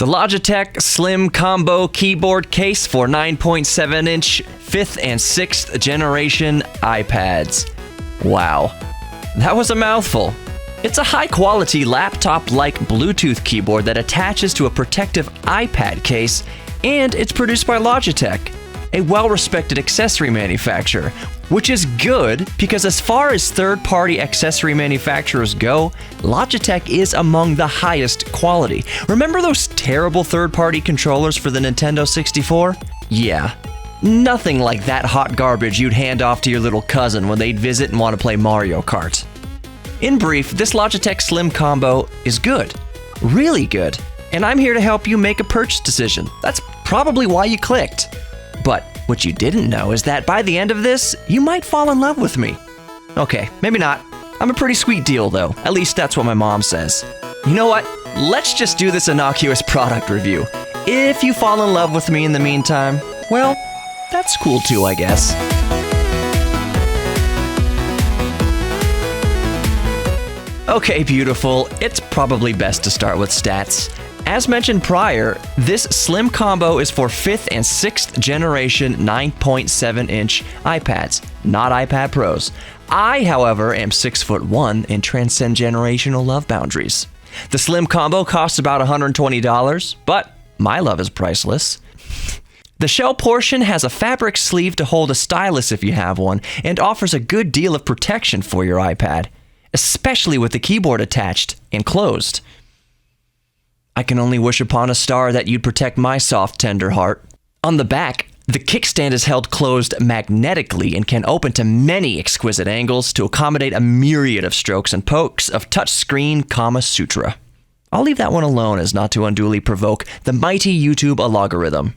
The Logitech Slim Combo Keyboard Case for 9.7-inch 5th and 6th generation iPads. Wow, that was a mouthful. It's a high-quality laptop-like Bluetooth keyboard that attaches to a protective iPad case, and it's produced by Logitech, a well-respected accessory manufacturer, which is good because as far as third-party accessory manufacturers go, Logitech is among the highest quality. Remember those terrible third-party controllers for the Nintendo 64? Yeah, nothing like that hot garbage you'd hand off to your little cousin when they'd visit and want to play Mario Kart. In brief, this Logitech Slim Combo is good, really good, and I'm here to help you make a purchase decision. That's probably why you clicked. But what you didn't know is that by the end of this, you might fall in love with me. Okay, maybe not. I'm a pretty sweet deal though. At least that's what my mom says. You know what? Let's just do this innocuous product review. If you fall in love with me in the meantime, well, that's cool too, I guess. Okay, beautiful. It's probably best to start with stats. As mentioned prior, this Slim Combo is for 5th and 6th generation 9.7-inch iPads, not iPad Pros. I, however, am 6'1" and transcend generational love boundaries. The Slim Combo costs about $120, but my love is priceless. The shell portion has a fabric sleeve to hold a stylus if you have one, and offers a good deal of protection for your iPad, especially with the keyboard attached and closed. I can only wish upon a star that you'd protect my soft, tender heart. On the back, the kickstand is held closed magnetically and can open to many exquisite angles to accommodate a myriad of strokes and pokes of touchscreen Kama Sutra. I'll leave that one alone as not to unduly provoke the mighty YouTube algorithm.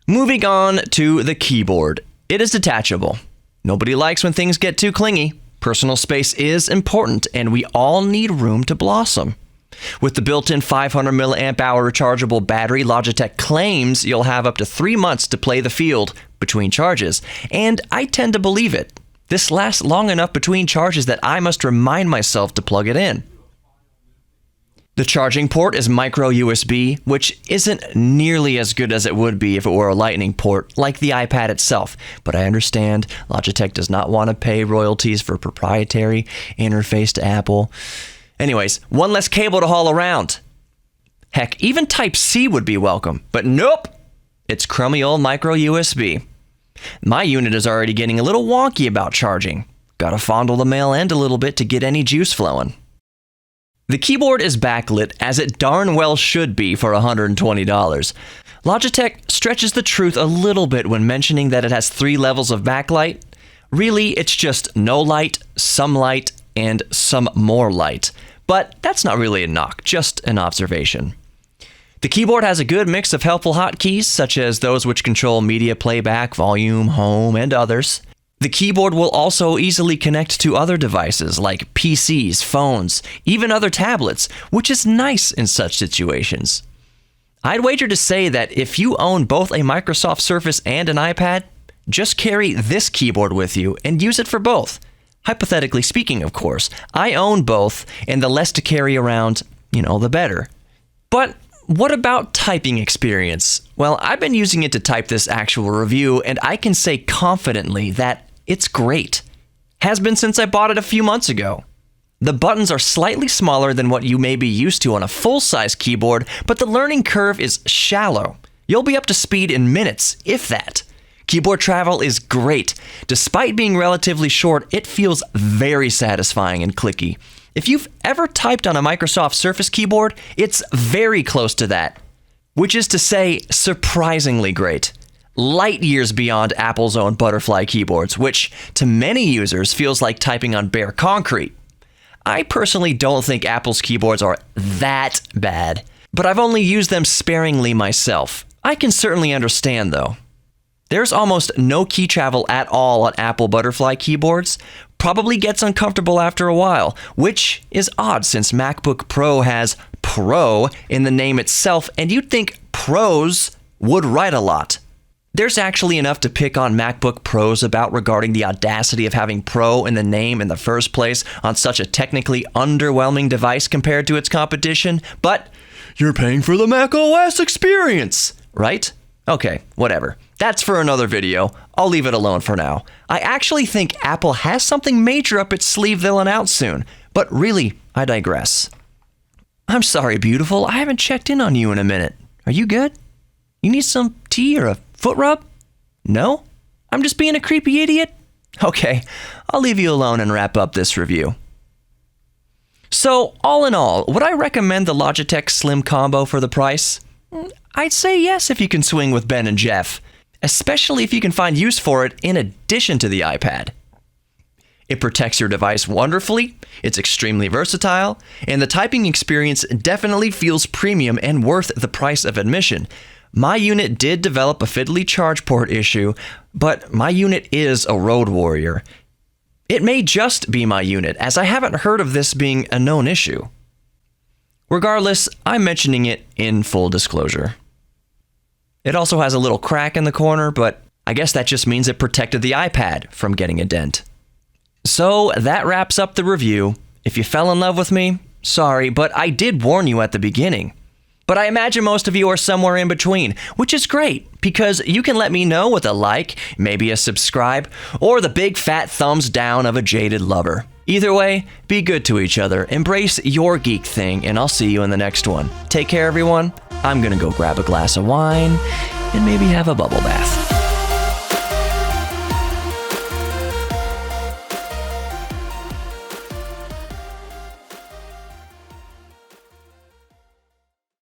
Moving on to the keyboard. It is detachable. Nobody likes when things get too clingy. Personal space is important, and we all need room to blossom. With the built-in 500 mAh rechargeable battery, Logitech claims you'll have up to 3 months to play the field between charges, and I tend to believe it. This lasts long enough between charges that I must remind myself to plug it in. The charging port is micro USB, which isn't nearly as good as it would be if it were a Lightning port, like the iPad itself. But I understand Logitech does not want to pay royalties for proprietary interface to Apple. Anyways, one less cable to haul around. Heck, even Type-C would be welcome, but nope! It's crummy old micro USB. My unit is already getting a little wonky about charging. Gotta fondle the male end a little bit to get any juice flowing. The keyboard is backlit, as it darn well should be for $120. Logitech stretches the truth a little bit when mentioning that it has 3 levels of backlight. Really, it's just no light, some light, and some more light. But that's not really a knock, just an observation. The keyboard has a good mix of helpful hotkeys, such as those which control media playback, volume, home, and others. The keyboard will also easily connect to other devices like PCs, phones, even other tablets, which is nice in such situations. I'd wager to say that if you own both a Microsoft Surface and an iPad, just carry this keyboard with you and use it for both. Hypothetically speaking, of course. I own both, and the less to carry around, the better. But what about typing experience? Well, I've been using it to type this actual review, and I can say confidently that it's great. Has been since I bought it a few months ago. The buttons are slightly smaller than what you may be used to on a full-size keyboard, but the learning curve is shallow. You'll be up to speed in minutes, if that. Keyboard travel is great. Despite being relatively short, it feels very satisfying and clicky. If you've ever typed on a Microsoft Surface keyboard, it's very close to that. Which is to say, surprisingly great. Light years beyond Apple's own butterfly keyboards, which to many users feels like typing on bare concrete. I personally don't think Apple's keyboards are that bad, but I've only used them sparingly myself. I can certainly understand though. There's almost no key travel at all on Apple Butterfly keyboards. Probably gets uncomfortable after a while, which is odd since MacBook Pro has Pro in the name itself, and you'd think pros would write a lot. There's actually enough to pick on MacBook Pros about regarding the audacity of having Pro in the name in the first place on such a technically underwhelming device compared to its competition, but You're paying for the Mac OS experience, right? Okay, whatever. That's for another video. I'll leave it alone for now. I actually think Apple has something major up its sleeve they'll announce soon. But really, I digress. I'm sorry, beautiful. I haven't checked in on you in a minute. Are you good? You need some tea or a foot rub? No? I'm just being a creepy idiot? Okay, I'll leave you alone and wrap up this review. So, all in all, would I recommend the Logitech Slim Combo for the price? I'd say yes if you can swing with Ben and Jeff, especially if you can find use for it in addition to the iPad. It protects your device wonderfully, it's extremely versatile, and the typing experience definitely feels premium and worth the price of admission. My unit did develop a fiddly charge port issue, but my unit is a road warrior. It may just be my unit, as I haven't heard of this being a known issue. Regardless, I'm mentioning it in full disclosure. It also has a little crack in the corner, but I guess that just means it protected the iPad from getting a dent. So that wraps up the review. If you fell in love with me, sorry, but I did warn you at the beginning. But I imagine most of you are somewhere in between, which is great, because you can let me know with a like, maybe a subscribe, or the big fat thumbs down of a jaded lover. Either way, be good to each other, embrace your geek thing, and I'll see you in the next one. Take care, everyone. I'm gonna go grab a glass of wine and maybe have a bubble bath.